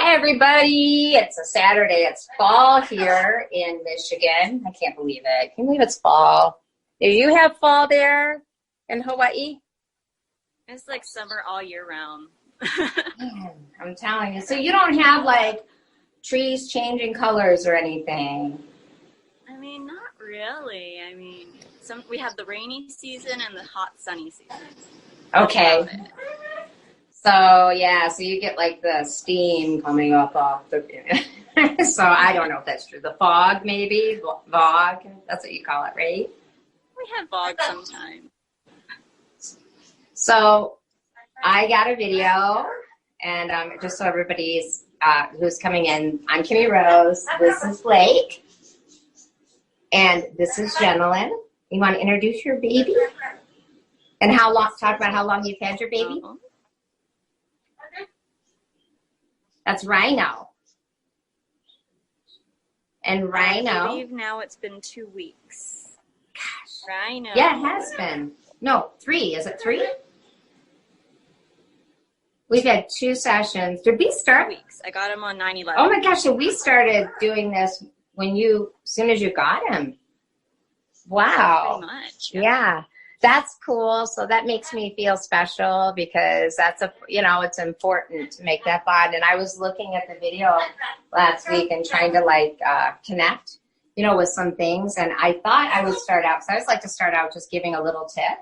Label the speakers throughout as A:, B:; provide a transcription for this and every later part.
A: Hi, everybody. It's a Saturday. It's fall here in Michigan. I can't believe it. Can you believe it's fall? Do you have fall there in Hawaii?
B: It's like summer all year round.
A: Man, I'm telling you. So you don't have like trees changing colors or anything?
B: I mean, not really. I mean, we have the rainy season and the hot sunny season.
A: Okay. So yeah, so you get like the steam coming up off the. So I don't know if that's true. The fog, maybe fog. That's what you call it, right?
B: We have fog sometimes.
A: So I got a video, and just so everybody's who's coming in, I'm Kimmie Rose. This is Blake, and this is Jennalyn. You want to introduce your baby, and how long? Talk about how long you've had your baby. That's Rhino. And Rhino.
B: I believe now it's been 2 weeks.
A: Gosh.
B: Rhino.
A: Yeah, it has been. No, 3. Is it 3? We've had 2 sessions. Did we start?
B: 2 weeks. I got him on 9/11.
A: Oh my gosh, so we started doing this as soon as you got him. Wow.
B: Pretty much.
A: Yeah. That's cool. So that makes me feel special because it's important to make that bond. And I was looking at the video last week and trying to connect, with some things. And I thought I would start out, because I always like to start out just giving a little tip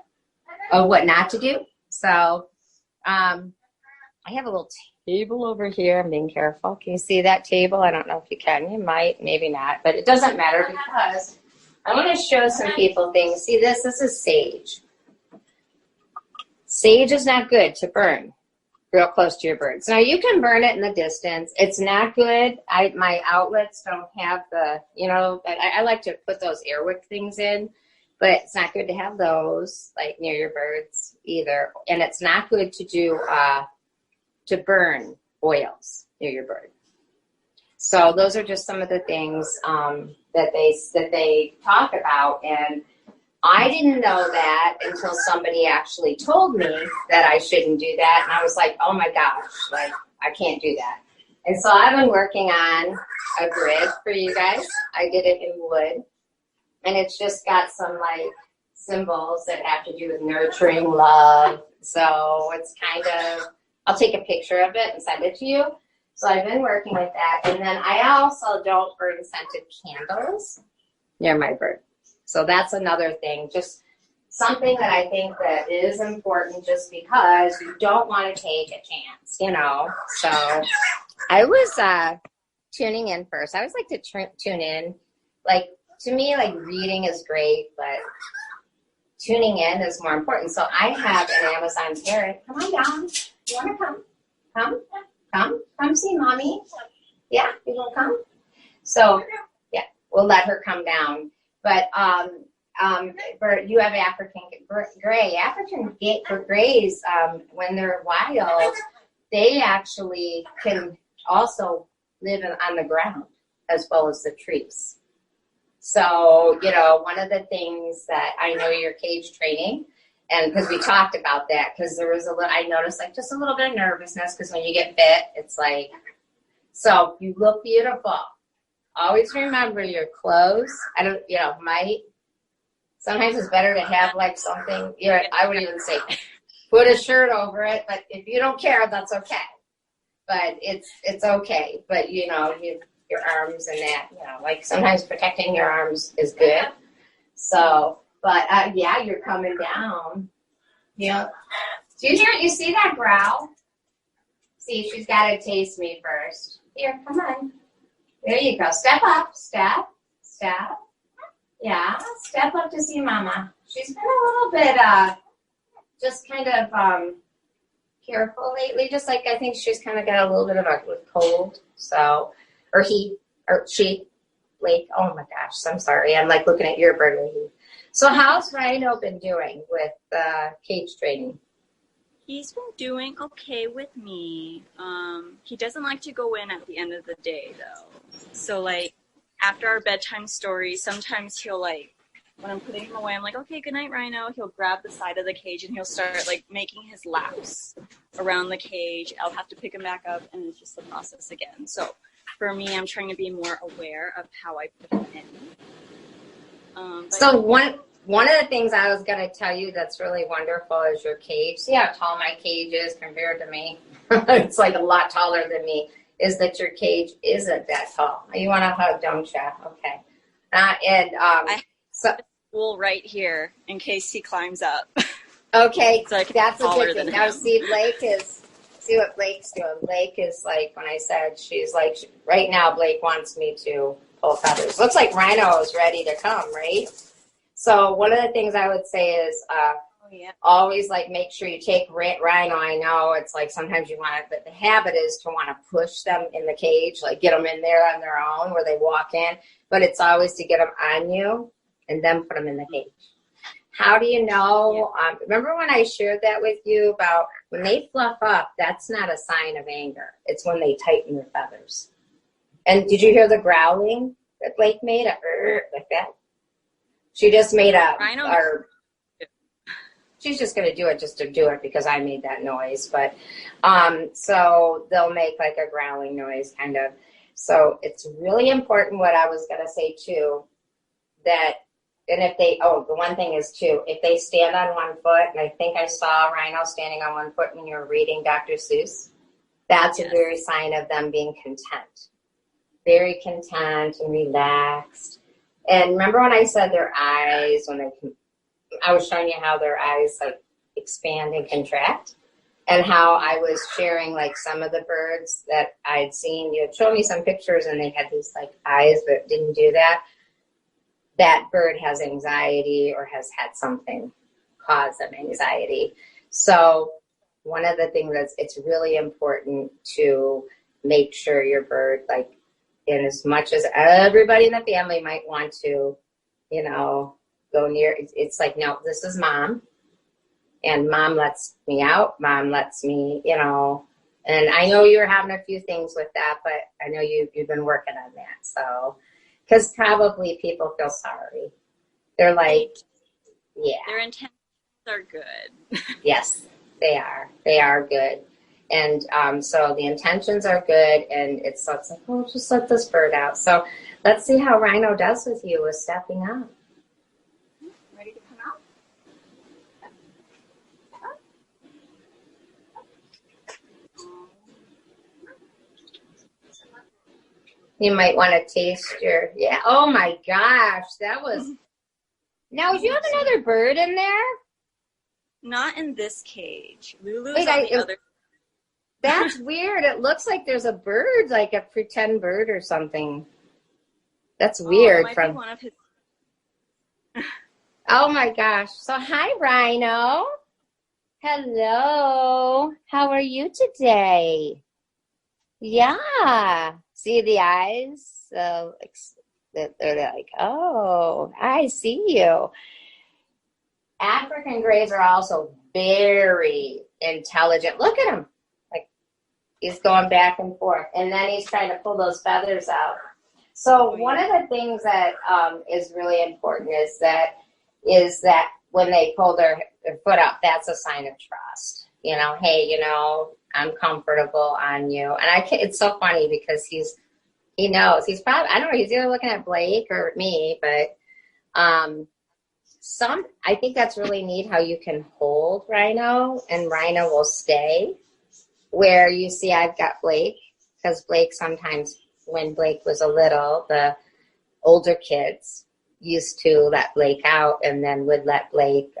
A: of what not to do. So I have a little table over here. I'm being careful. Can you see that table? I don't know if you can. You might, maybe not. But it doesn't matter because I want to show some people things. See this? This is sage. Sage is not good to burn real close to your birds. Now, you can burn it in the distance. It's not good. My outlets don't have the, I like to put those airwick things in, but it's not good to have those, like, near your birds either. And it's not good to do, to burn oils near your bird. So those are just some of the things that they talk about, and I didn't know that until somebody actually told me that I shouldn't do that, and I was like, oh my gosh, like I can't do that. And so I've been working on a grid for you guys. I did it in wood, and it's just got some like symbols that have to do with nurturing love. So it's kind of, I'll take a picture of it and send it to you. So I've been working with that. And then I also don't burn scented candles near my bird. So that's another thing. Just something that I think that is important just because you don't want to take a chance, So I was tuning in first. I always like to tune in. Like, to me, like, reading is great, but tuning in is more important. So I have an Amazon parrot. Come on down. You want to come? Come see mommy. Yeah, you want to come? So, yeah, we'll let her come down. But you have African gray. African grays, when they're wild, they actually can also live on the ground as well as the trees. So, one of the things that I know you're cage training, and because we talked about that, because there was I noticed like just a little bit of nervousness, because when you get bit, it's like, so you look beautiful. Always remember your clothes. Sometimes it's better to have like something, I would even say put a shirt over it, but if you don't care, that's okay. But it's okay. But, your arms and that, like sometimes protecting your arms is good. So, but yeah, you're coming down. Yeah. Do you see that growl? See, she's got to taste me first. Here, come on. There you go. Step up. Step. Yeah, step up to see Mama. She's been a little bit just kind of careful lately. Just like I think she's kind of got a little bit of a cold. So, or she, like, oh my gosh, I'm sorry. I'm like looking at your bird. So how's Rhino been doing with cage training?
B: He's been doing okay with me. He doesn't like to go in at the end of the day, though. So, like, after our bedtime stories, sometimes he'll, like, when I'm putting him away, I'm like, okay, good night, Rhino. He'll grab the side of the cage and he'll start like making his laps around the cage. I'll have to pick him back up, and it's just the process again. So for me, I'm trying to be more aware of how I put him in.
A: So one of the things I was going to tell you that's really wonderful is your cage. See how tall my cage is compared to me? It's like a lot taller than me. Is that your cage isn't that tall? You want a hug, don't you? Okay.
B: I have a stool right here in case he climbs up.
A: Okay,
B: so
A: that's a good thing. Now see what Blake's doing. Blake is like, when I said, she's like, right now Blake wants me to pull feathers. Looks like Rhino is ready to come, right? So one of the things I would say is always like make sure you take Rhino. I know it's like sometimes you want to, but the habit is to want to push them in the cage, like get them in there on their own where they walk in. But it's always to get them on you and then put them in the cage. How do you know? Remember when I shared that with you about when they fluff up, that's not a sign of anger. It's when they tighten their feathers. And did you hear the growling that Blake made? Like that? She just made she's just going to do it just to do it because I made that noise. But so they'll make like a growling noise kind of. So it's really important what I was going to say too, that, and if they, the one thing is too, if they stand on one foot, and I think I saw Rhino standing on one foot when you were reading Dr. Seuss, that's a very sign of them being content. Very content and relaxed. And remember when I said their eyes, I was showing you how their eyes like expand and contract, and how I was sharing like some of the birds that I'd seen. You had shown me some pictures and they had these like eyes that didn't do that. That bird has anxiety or has had something cause them anxiety. So one of the things it's really important to make sure your bird, like, in as much as everybody in the family might want to, go near, it's like, no, this is mom. And mom lets me out. Mom lets me, and I know you're having a few things with that, but I know you've been working on that. So, because probably people feel sorry. They're like,
B: Their intentions are good.
A: Yes, they are. They are good. And so the intentions are good, and it's like, just let this bird out. So let's see how Rhino does with you with stepping up.
B: Ready to come out?
A: You might want to taste oh my gosh, that was, now do you have another bird in there?
B: Not in this cage. Lulu's on the other.
A: That's weird. It looks like there's a bird, like a pretend bird or something. That's weird.
B: It might be one of his.
A: Oh my gosh. So hi, Rhino. Hello. How are you today? Yeah. See the eyes? So they're like, oh, I see you. African greys are also very intelligent. Look at him. Like, he's going back and forth. And then he's trying to pull those feathers out. So one of the things that is really important is that when they pull their foot up, that's a sign of trust. Hey, I'm comfortable on you. And it's so funny because he knows. He's probably, I don't know, he's either looking at Blake or me, but I think that's really neat how you can hold Rhino and Rhino will stay. Where you see I've got Blake, because Blake sometimes, when Blake was a little, the older kids used to let Blake out and then would let Blake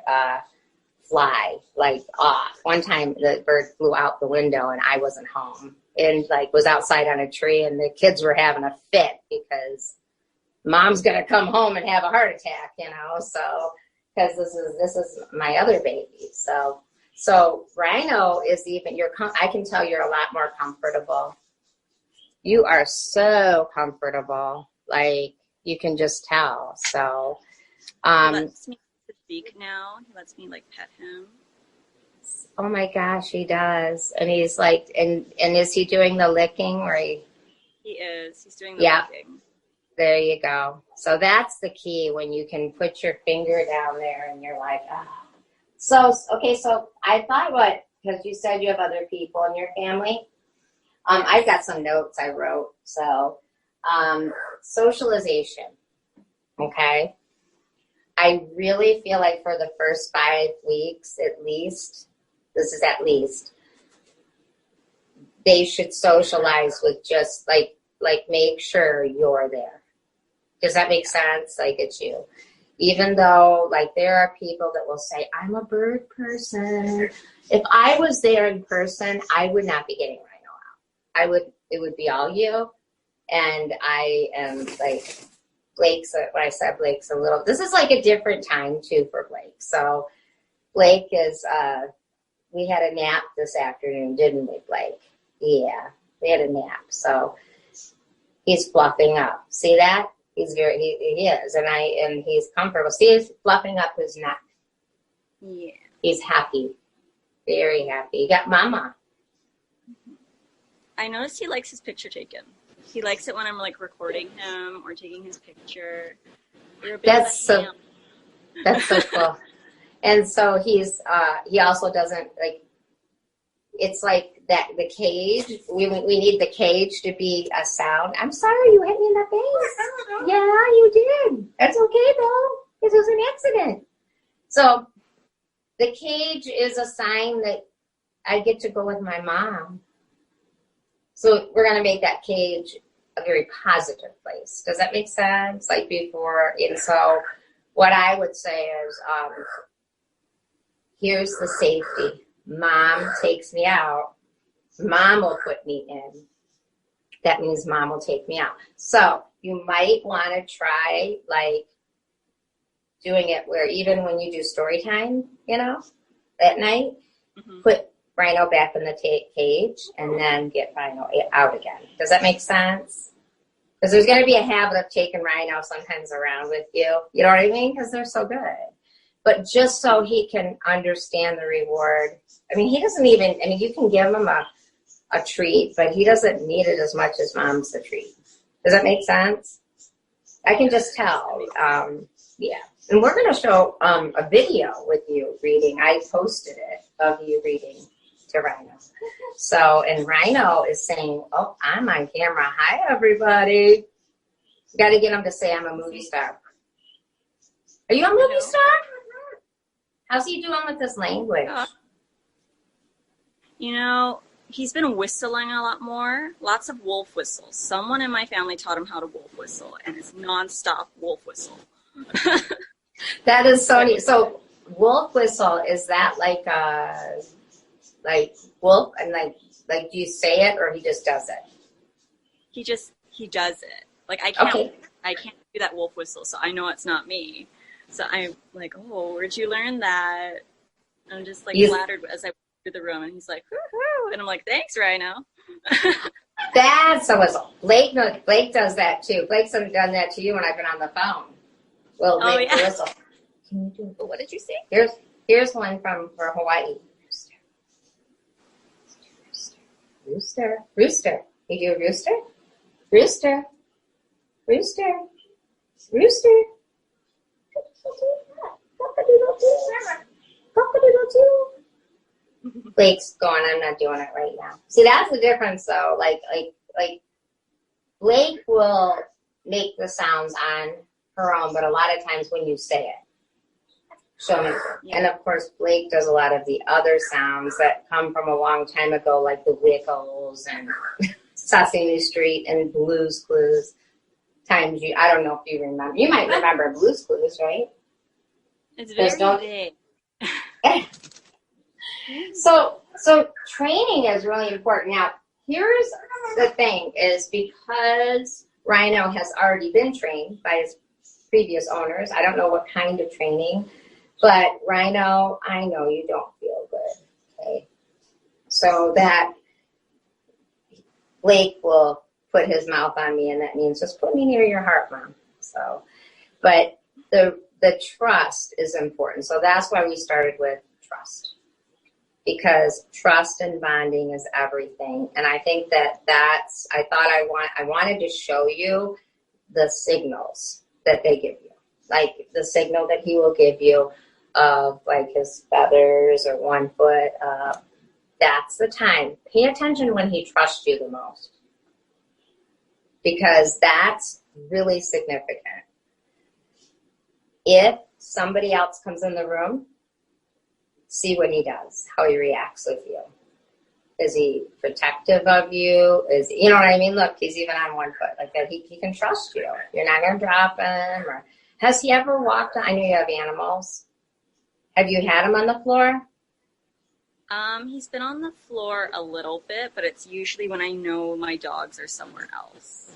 A: fly, like off. One time the bird flew out the window and I wasn't home and like was outside on a tree and the kids were having a fit because mom's going to come home and have a heart attack, so because this is my other baby. So Rhino is I can tell you're a lot more comfortable. You are so comfortable. Like, you can just tell. So,
B: he lets me speak now. He lets me like pet him.
A: Oh my gosh, he does. And he's like, and is he doing the licking or
B: He is. He's doing the licking.
A: There you go. So that's the key, when you can put your finger down there and you're like, ah. So, okay, so I thought because you said you have other people in your family. I've got some notes I wrote. So, socialization, okay? I really feel like for the first 5 weeks, at least, this is at least, they should socialize with just like make sure you're there. Does that make sense? Like, it's you. Even though, like, there are people that will say, I'm a bird person. If I was there in person, I would not be getting Rhino out. It would be all you. And I am like, when I said Blake's a little, this is like a different time too for Blake. So Blake is, we had a nap this afternoon, didn't we, Blake? Yeah, we had a nap. So he's fluffing up. See that? He's he is, and he's comfortable. See, he's fluffing up his neck.
B: Yeah.
A: He's happy, very happy. He got mama.
B: I noticed he likes his picture taken. He likes it when I'm like recording him or taking his picture.
A: That's so cool. And so he's he also doesn't like. It's like that the cage. We need the cage to be a sound. I'm sorry you hit me in the face. Yeah, you did. That's okay though. This was an accident. So the cage is a sign that I get to go with my mom. So we're gonna make that cage a very positive place. Does that make sense? Like before, and so what I would say is, here's the safety. Mom takes me out. Mom will put me in. That means mom will take me out. So you might want to try like doing it where even when you do story time, at night, put Rhino back in the cage and then get Rhino out again. Does that make sense? Because there's going to be a habit of taking Rhino sometimes around with you. You know what I mean? Because they're so good. But just so he can understand the reward. I mean, he doesn't even, you can give him a treat, but he doesn't need it as much as mom's the treat. Does that make sense? I can just tell. Yeah. And we're going to show a video with you reading. I posted it of you reading to Rhino. So, and Rhino is saying, oh, I'm on camera. Hi, everybody. You got to get him to say I'm a movie star. Are you a movie star? How's he doing with this language?
B: He's been whistling a lot more. Lots of wolf whistles. Someone in my family taught him how to wolf whistle, and it's nonstop wolf whistle.
A: That is so neat. So wolf whistle, is that like wolf, and like do you say it or he just does it?
B: He does it. Like I can't do that wolf whistle, so I know it's not me. So I'm like, oh, where'd you learn that? I'm just like flattered as I walk through the room, and he's like, woo-hoo. And I'm like, thanks, Rhino.
A: That's a whistle. Blake does that too. Blake's done that to you when I've been on the phone. Well, make the whistle. Can you do it?
B: What did you say?
A: Here's one for Hawaii. Rooster. Rooster. You do a rooster? Rooster. Rooster. Rooster. Blake's going, I'm not doing it right now. See, that's the difference though. Like Blake will make the sounds on her own, but a lot of times when you say it, she'll make it. And of course, Blake does a lot of the other sounds that come from a long time ago, like the Wiggles and Sesame Street and Blue's Clues. I don't know if you remember. You might remember Blue's Clues, right?
B: It's very big.
A: So training is really important. Now, here's the thing, is because Rhino has already been trained by his previous owners. I don't know what kind of training, but Rhino, I know you don't feel good, okay? So that Blake will put his mouth on me, and that means just put me near your heart, Mom. So, but the trust is important. So that's why we started with trust, because trust and bonding is everything. And I think I wanted to show you the signals that they give you. Like the signal that he will give you of like his feathers or 1 foot up. That's the time. Pay attention when he trusts you the most, because that's really significant. If somebody else comes in the room, see what he does, how he reacts with you. Is he protective of you? You know what I mean? Look, he's even on 1 foot like that. He can trust you. You're not going to drop him. Or, has he ever walked? I know you have animals. Have you had him on the floor?
B: He's been on the floor a little bit, but it's usually when I know my dogs are somewhere else.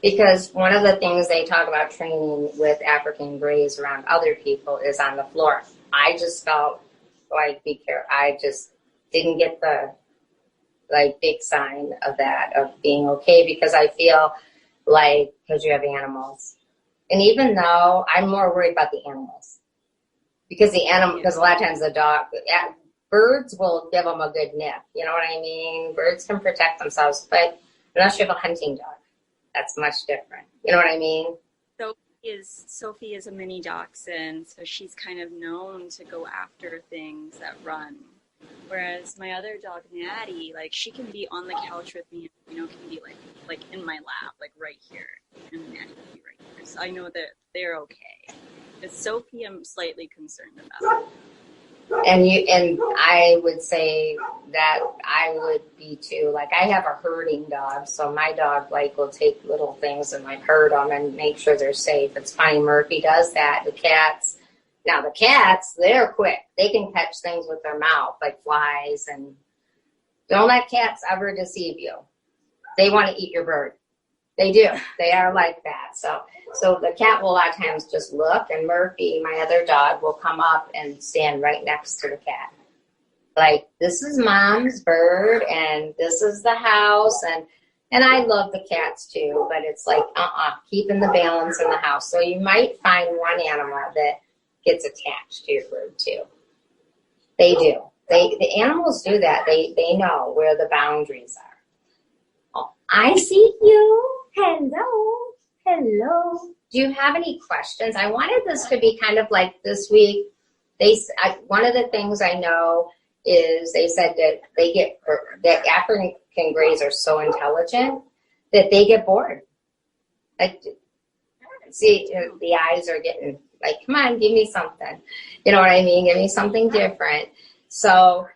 A: Because one of the things they talk about training with African Greys around other people is on the floor. I just felt like, be careful. I just didn't get the big sign of that, of being okay, because I feel like, because you have animals. And even though I'm more worried about the animals, because because a lot of times the dog, birds will give them a good nip. You know what I mean? Birds can protect themselves, but unless you have a hunting dog, that's much different. You know what I mean?
B: Sophie is a mini dachshund, so she's kind of known to go after things that run. Whereas my other dog, Natty, like she can be on the couch with me, can be like in my lap, like right here, and Natty can be right here. So I know that they're okay. But Sophie, I'm slightly concerned about.
A: And I would say that I would be too. Like I have a herding dog, so my dog will take little things and herd them and make sure they're safe. It's funny, Murphy does that. The cats, they're quick. They can catch things with their mouth, like flies, and don't let cats ever deceive you. They want to eat your bird. They do. They are like that. So the cat will a lot of times just look, and Murphy, my other dog, will come up and stand right next to the cat. Like, this is mom's bird, and this is the house, and I love the cats too, but it's like, keeping the balance in the house. So you might find one animal that gets attached to your bird too. They do. The animals do that. They know where the boundaries are. Oh, I see you. Hello. Do you have any questions? I wanted this to be kind of like this week. One of the things I know is they said that African Greys are so intelligent that they get bored. Like, see, the eyes are getting like, come on, give me something. You know what I mean? Give me something different. So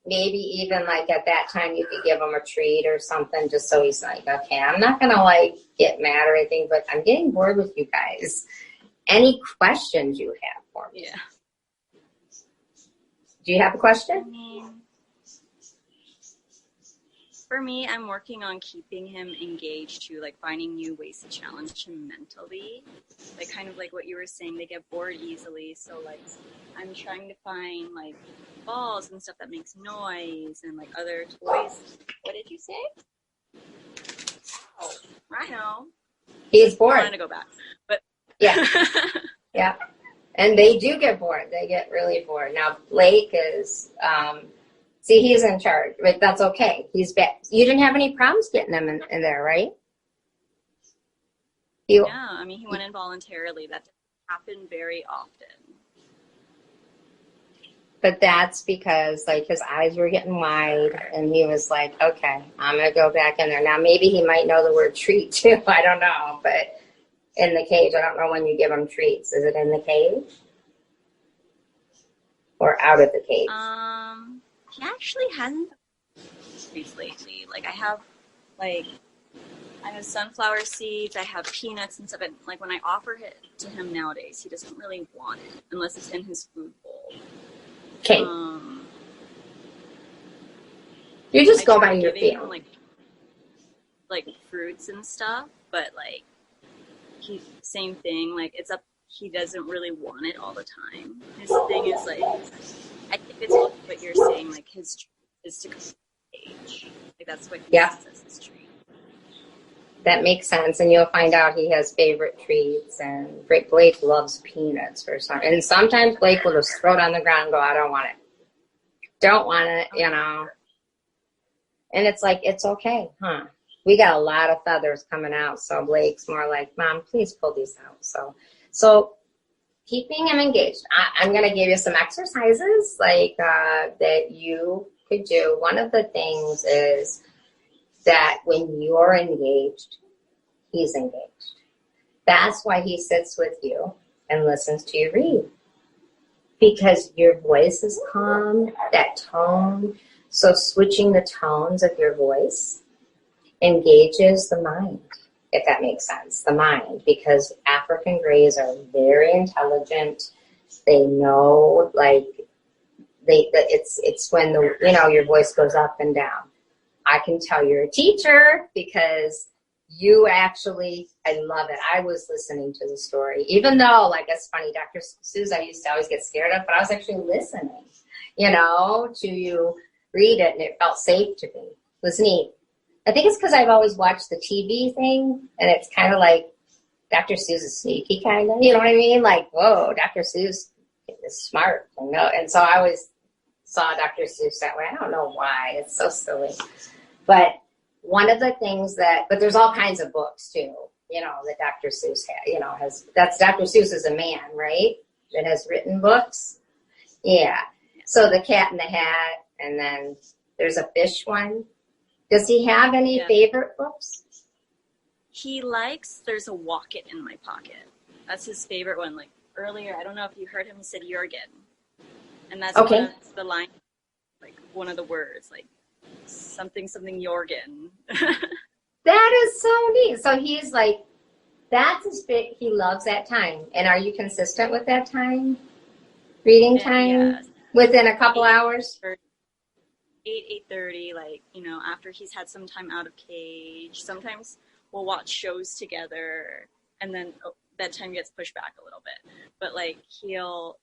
A: maybe even like at that time you could give him a treat or something, just so he's like, okay, I'm not going to get mad or anything, but I'm getting bored with you guys. Any questions you have for me?
B: Yeah.
A: Do you have a question?
B: For me, I'm working on keeping him engaged too, finding new ways to challenge him mentally. Kind of like what you were saying, they get bored easily. So I'm trying to find balls and stuff that makes noise and other toys. What did you say? Oh, Rhino.
A: He's bored.
B: I'm trying to go back. But
A: yeah. Yeah. And they do get bored. They get really bored. Now, Blake is, he's in charge, but that's okay. He's back. You didn't have any problems getting him in there, right?
B: Yeah, he went in voluntarily. That doesn't happen very often.
A: But that's because, his eyes were getting wide, and he was like, okay, I'm going to go back in there. Now, maybe he might know the word treat, too. I don't know. But in the cage, I don't know when you give him treats. Is it in the cage? Or out of the cage?
B: He actually hasn't treats lately. I have sunflower seeds, I have peanuts and stuff, and when I offer it to him nowadays, he doesn't really want it unless it's in his food bowl.
A: Okay. You just go by your feel.
B: Fruits and stuff, but same thing. He doesn't really want it all the time. His thing is I think it's what you're saying. His treat is to come to the cage. That's what he says as his treat.
A: That makes sense, and you'll find out he has favorite treats, and Blake loves peanuts for some, and sometimes Blake will just throw it on the ground and go, I don't want it. Don't want it, And it's it's okay, huh? we got a lot of feathers coming out. So Blake's more like, Mom, please pull these out. So keeping him engaged. I'm going to give you some exercises like that you could do. One of the things is that when you're engaged, he's engaged. That's why he sits with you and listens to you read. Because your voice is calm, that tone. So switching the tones of your voice engages the mind, if that makes sense, the mind. Because African Greys are very intelligent. They know, like, it's when your voice goes up and down. I can tell you're a teacher because you actually, I love it. I was listening to the story, even though, like, it's funny, Dr. Seuss, I used to always get scared of, but I was actually listening, to you read it, and it felt safe to me. It was neat. I think it's because I've always watched the TV thing, and it's kind of like Dr. Seuss is sneaky, kind of, you know what I mean? Like, whoa, Dr. Seuss is smart, and so I always saw Dr. Seuss that way. I don't know why. It's so silly. But one of the things but there's all kinds of books too, that Dr. Seuss has, that's Dr. Seuss is a man, right? That has written books. Yeah. So The Cat in the Hat, and then there's a fish one. Does he have any favorite books?
B: He likes There's a Walk It in My Pocket. That's his favorite one. Like earlier, I don't know if you heard him, he said Jorgen. And that's one of the lines, like one of the words, like something Jorgen.
A: That is so neat. So he's like, that's his bit. He loves that time. And are you consistent with that time? Reading time? Yes. Within a couple hours?
B: 8:30, like, after he's had some time out of cage. Sometimes we'll watch shows together, and then bedtime gets pushed back a little bit. But, like, he'll,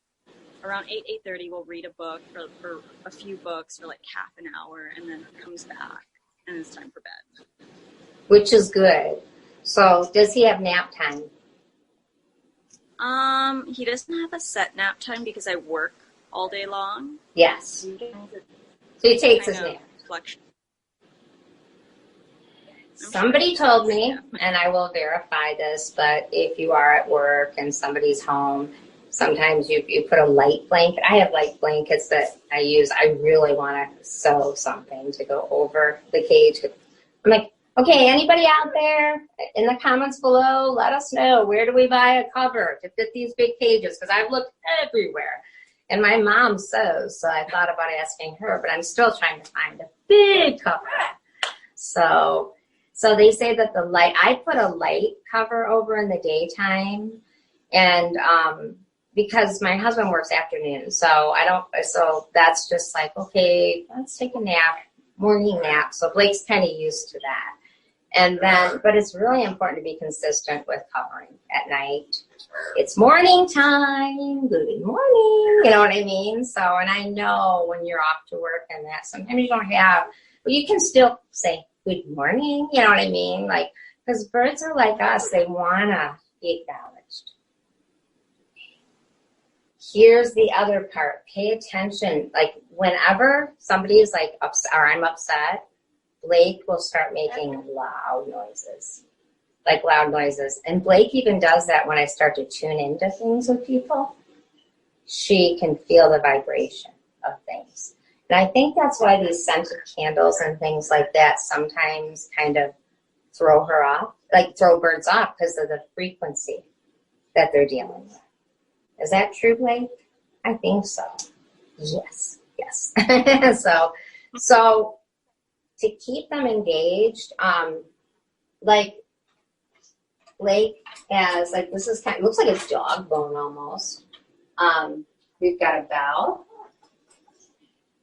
B: around 8:30, we'll read a book for a few books for, like, half an hour, and then comes back, and it's time for bed.
A: Which is good. So, does he have nap time?
B: He doesn't have a set nap time because I work all day long.
A: Yes. So he takes his nap. Somebody told me, and I will verify this, but if you are at work and somebody's home, sometimes you put a light blanket. I have light blankets that I use. I really want to sew something to go over the cage. I'm like, okay, anybody out there in the comments below, let us know, where do we buy a cover to fit these big cages? Because I've looked everywhere. And my mom sews, so I thought about asking her, but I'm still trying to find a big cover. So they say that I put a light cover over in the daytime, and because my husband works afternoons, so that's just like, okay, let's take a nap, morning nap. So Blake's kind of used to that. And then, but it's really important to be consistent with covering at night. It's morning time, good morning, you know what I mean? So, and I know when you're off to work and that, sometimes you don't have, but you can still say good morning, you know what I mean? Like, because birds are like us, they want to be acknowledged. Here's the other part, pay attention. Like, whenever somebody is like upset, or I'm upset, Blake will start making loud noises. Like loud noises. And Blake even does that when I start to tune into things with people. She can feel the vibration of things. And I think that's why these scented candles and things like that sometimes kind of throw her off, like throw birds off because of the frequency that they're dealing with. Is that true, Blake? I think so. Yes. So to keep them engaged, like Blake has, like, this is looks like a dog bone almost. We've got a bell.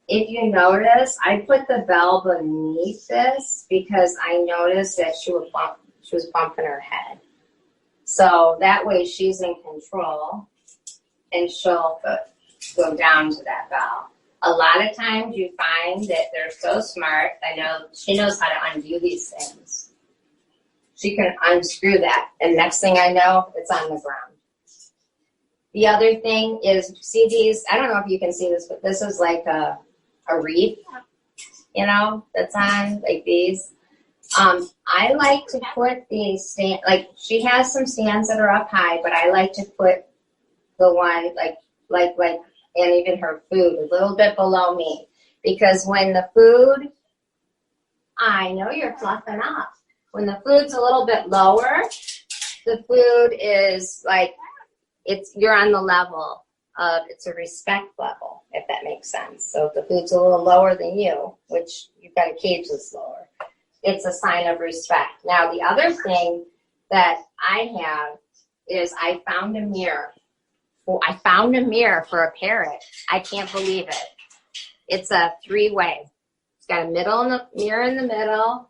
A: If you notice, I put the bell beneath this because I noticed that she was bumping her head. So that way she's in control and she'll go down to that bell. A lot of times you find that they're so smart. I know she knows how to undo these things. She can unscrew that, and next thing I know, it's on the ground. The other thing is, see these? I don't know if you can see this, but this is like a wreath, that's on, like these. I like to put the stand, like she has some stands that are up high, but I like to put the one like, and even her food a little bit below me, because when the food, I know you're fluffing up. When the food's a little bit lower, the food is like, you're on the level of, it's a respect level, if that makes sense. So if the food's a little lower than you, which you've got a cage that's lower, it's a sign of respect. Now, the other thing that I have is I found a mirror. I found a mirror for a parrot. I can't believe it. It's a 3-way. It's got a mirror in the middle,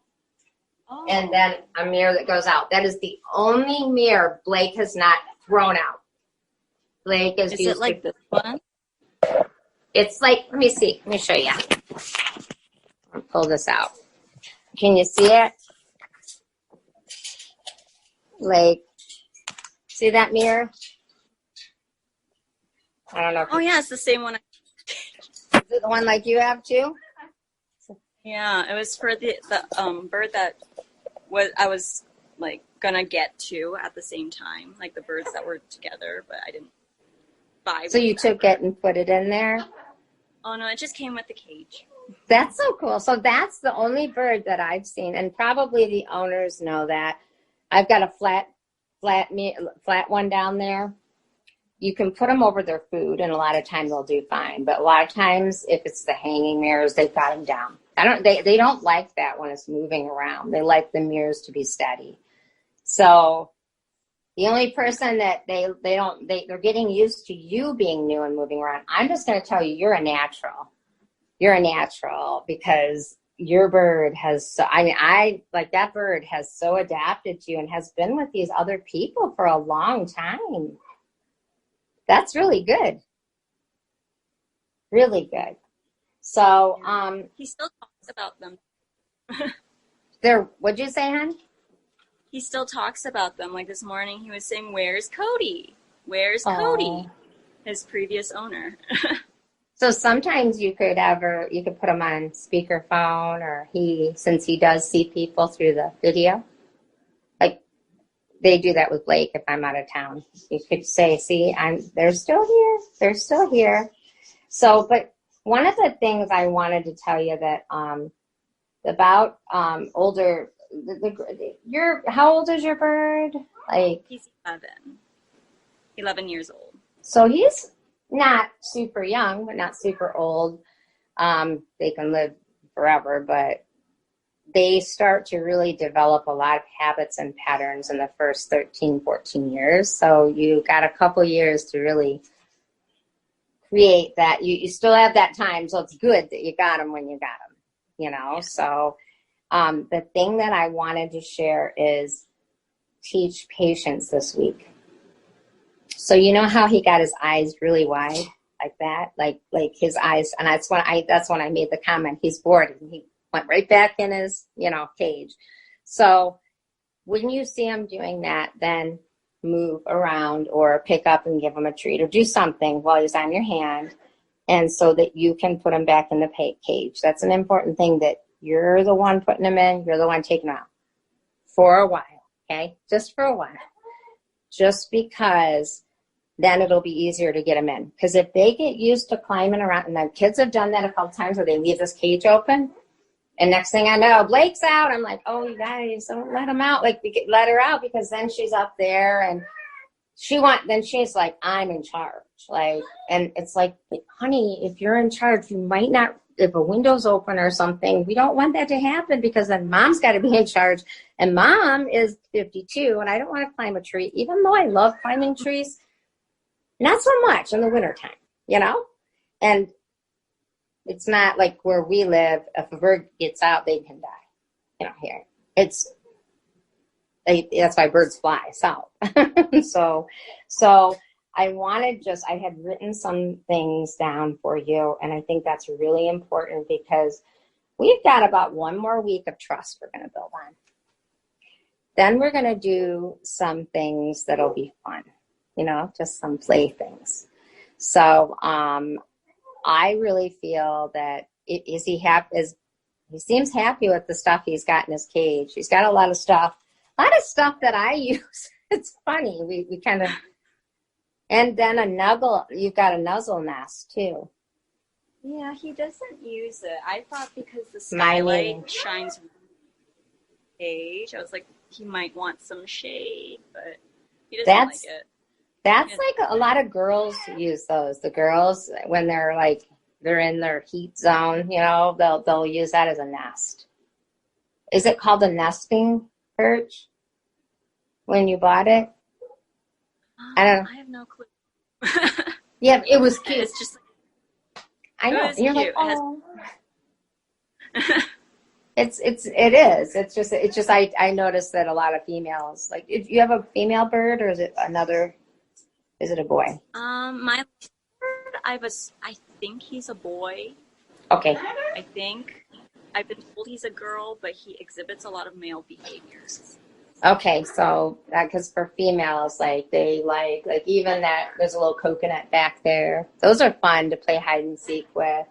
A: and then a mirror that goes out. That is the only mirror Blake has not thrown out. Blake is
B: it like this one?
A: It's like, let me see. Let me show you. I'll pull this out. Can you see it? Like, see that mirror? I don't know.
B: Oh, yeah, it's the same one.
A: Is it the one like you have too?
B: Yeah, it was for the bird that I was like gonna get to at the same time, like the birds that were together, but I didn't buy.
A: So you took it and put it in there?
B: Oh no, it just came with the cage.
A: That's so cool. So that's the only bird that I've seen, and probably the owners know that. I've got a flat one down there. You can put them over their food, and a lot of times they'll do fine. But a lot of times, if it's the hanging mirrors, they've got them down. They don't like that when it's moving around. They like the mirrors to be steady. So the only person that they're getting used to you being new and moving around. I'm just going to tell you, you're a natural. You're a natural because your bird has that bird has so adapted to you and has been with these other people for a long time. That's really good. Really good. So,
B: he still talks about them.
A: What'd you say, hon?
B: He still talks about them. Like this morning, he was saying, "Where's Cody? Where's Cody?" His previous owner.
A: So sometimes you could put him on speakerphone, or since he does see people through the video. Like they do that with Blake if I'm out of town. You could say, see, they're still here. They're still here. So, but one of the things I wanted to tell you that about older, how old is your bird? Like
B: he's 11 years old.
A: So he's not super young, but not super old. They can live forever, but they start to really develop a lot of habits and patterns in the first 13, 14 years. So you got a couple years to really create that. You still have that time, so it's good that you got them when you got them, Yeah. So the thing that I wanted to share is teach patience this week. So you know how he got his eyes really wide like that, like his eyes, and that's when I made the comment. He's bored, and he went right back in his cage. So when you see him doing that, then move around or pick up and give him a treat or do something while he's on your hand, and so that you can put him back in the cage. That's an important thing, that you're the one putting him in, you're the one taking him out for a while, okay? Just for a while. Just because then it'll be easier to get them in. Because if they get used to climbing around, and the kids have done that a couple times where they leave this cage open, and next thing I know, Blake's out. I'm like, oh, you guys, don't let him out. Like, let her out, because then she's up there, and then she's like, I'm in charge. Like, and it's like, honey, if you're in charge, you might not, if a window's open or something, we don't want that to happen, because then mom's got to be in charge. And mom is 52, and I don't want to climb a tree, even though I love climbing trees. Not so much in the wintertime, And it's not like where we live. If a bird gets out, they can die. Here. That's why birds fly south. So I had written some things down for you, and I think that's really important, because we've got about one more week of trust we're going to build on. Then we're going to do some things that'll be fun, just some play things. So I really feel that is he seems happy with the stuff he's got in his cage. He's got a lot of stuff that I use. It's funny. We kind of, and then you've got a nuzzle nest too.
B: Yeah, he doesn't use it. I thought because the skylight shines cage, I was like, he might want some shade, but he doesn't like it.
A: That's like a lot of girls use those. The girls, when they're in their heat zone, you know, they'll use that as a nest. Is it called a nesting perch when you bought it? I don't know.
B: I have no clue.
A: Yeah, it was cute.
B: It's just
A: I know.
B: You're
A: like, oh. It is. It's just I noticed that a lot of females, like, if you have a female bird, or is it a boy?
B: My bird, I think he's a boy.
A: Okay.
B: I think. I've been told he's a girl, but he exhibits a lot of male behaviors.
A: Okay, so because for females, like, they like even that, there's a little coconut back there. Those are fun to play hide and seek with.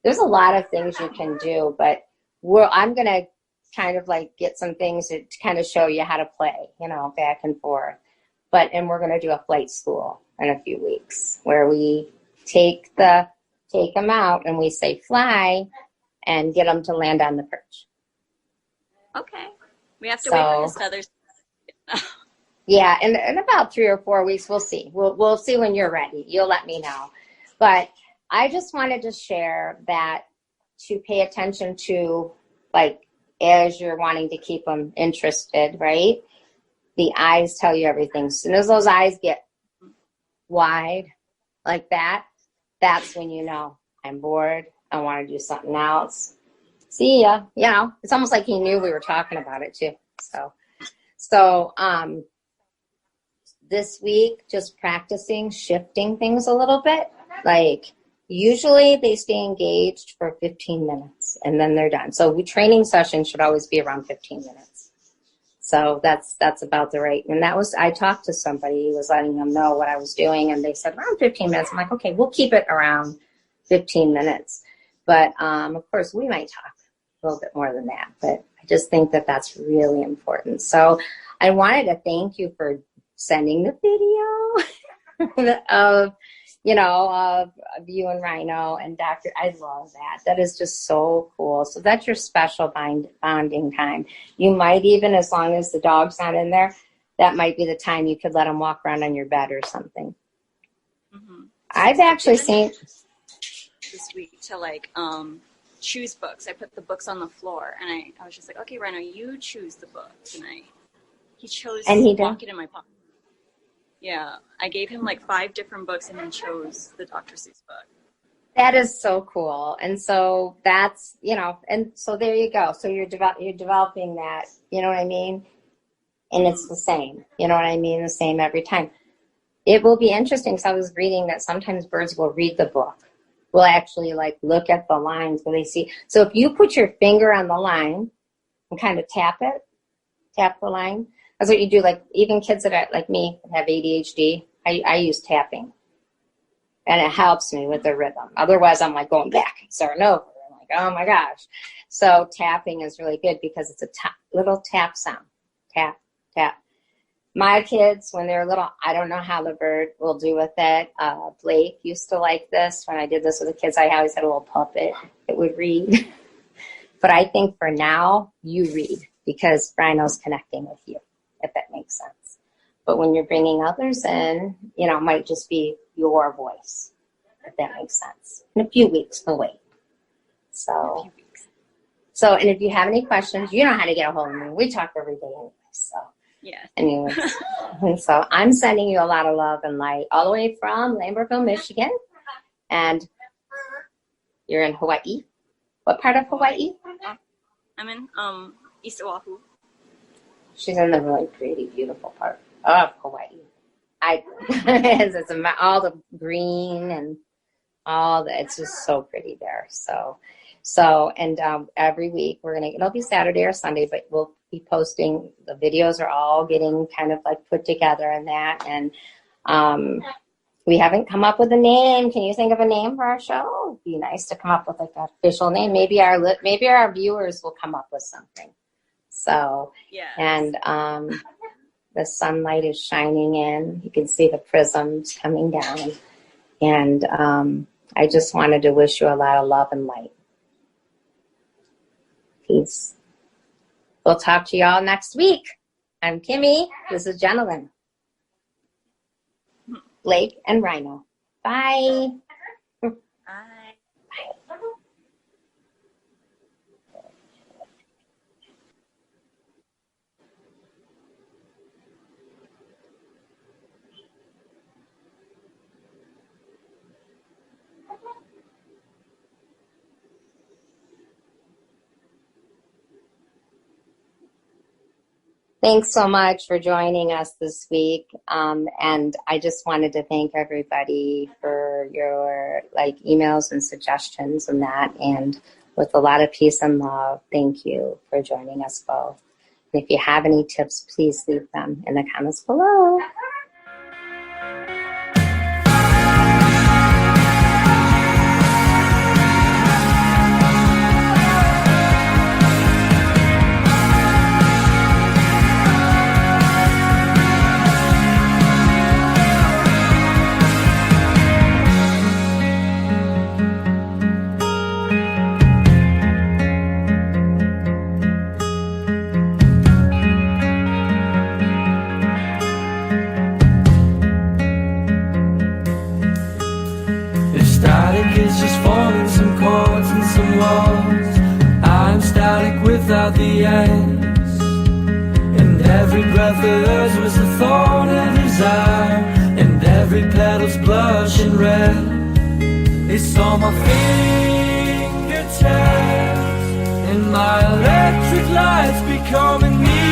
A: There's a lot of things you can do, but I'm going to kind of like get some things to kind of show you how to play, you know, back and forth. And we're going to do a flight school in a few weeks where we take them out and we say fly and get them to land on the perch.
B: Okay. We have to wait for his feathers.
A: Yeah, and in about 3 or 4 weeks, we'll see. We'll see when you're ready. You'll let me know. But I just wanted to share that, to pay attention to, like, as you're wanting to keep them interested, right? The eyes tell you everything. As soon as those eyes get wide like that, that's when you know, I'm bored. I want to do something else. See ya. You know, it's almost like he knew we were talking about it too. So this week, just practicing shifting things a little bit. Like, usually they stay engaged for 15 minutes and then they're done. So training sessions should always be around 15 minutes. So that's about the right. And I talked to somebody who was letting them know what I was doing, and they said around 15 minutes. I'm like, okay, we'll keep it around 15 minutes. But of course, we might talk a little bit more than that. But I just think that that's really important. So I wanted to thank you for sending the video of you and Rhino and Dr. I love that. That is just so cool. So that's your special bonding time. You might even, as long as the dog's not in there, that might be the time you could let him walk around on your bed or something. Mm-hmm. I've actually seen
B: this week to choose books. I put the books on the floor, and I was just like, okay, Rhino, you choose the book tonight. He chose Walking in My Pocket. Yeah, I gave him 5 different books, and he chose the Dr. Seuss book.
A: That is so cool. And so that's, and so there you go. So you're developing that, you know what I mean? And it's the same, you know what I mean? The same every time. It will be interesting, because I was reading that sometimes birds will read the book. Will actually look at the lines where they see. So if you put your finger on the line and kind of tap the line, that's what you do. Even kids that are like me have ADHD, I use tapping, and it helps me with the rhythm. Otherwise, I'm going back and starting over. I'm like, oh my gosh. So tapping is really good because it's a little tap sound. Tap, tap. My kids, when they're little, I don't know how the bird will do with it. Blake used to like this. When I did this with the kids, I always had a little puppet that would read. But I think for now, you read, because Rhino's connecting with you, if that makes sense. But when you're bringing others in, it might just be your voice, if that makes sense. In a few weeks, we'll wait. So, and if you have any questions, you know how to get a hold of me. We talk every day anyway, so.
B: Yeah.
A: Anyways, and so I'm sending you a lot of love and light all the way from Lambertville, Michigan. And you're in Hawaii. What part of Hawaii?
B: I'm in East Oahu.
A: She's in the really pretty, beautiful part of Hawaii. It's all the green and it's just so pretty there. So every week it'll be Saturday or Sunday, but we'll be posting. The videos are all getting kind of put together and that. And We haven't come up with a name. Can you think of a name for our show? It'd be nice to come up with like an official name. Maybe our viewers will come up with something. So,
B: yes.
A: And the sunlight is shining in. You can see the prisms coming down. And I just wanted to wish you a lot of love and light. Peace. We'll talk to you all next week. I'm Kimmie. This is Jennalyn, Blake, and Rhino. Bye.
B: Bye.
A: Thanks so much for joining us this week. And I just wanted to thank everybody for your emails and suggestions and that. And with a lot of peace and love, thank you for joining us both. And if you have any tips, please leave them in the comments below.
C: It's just forming some chords and some walls. I'm static without the ends, and every breath of hers was a thorn in his eye, and every petal's blushing red. It's on my fingertips, and my electric lights becoming me.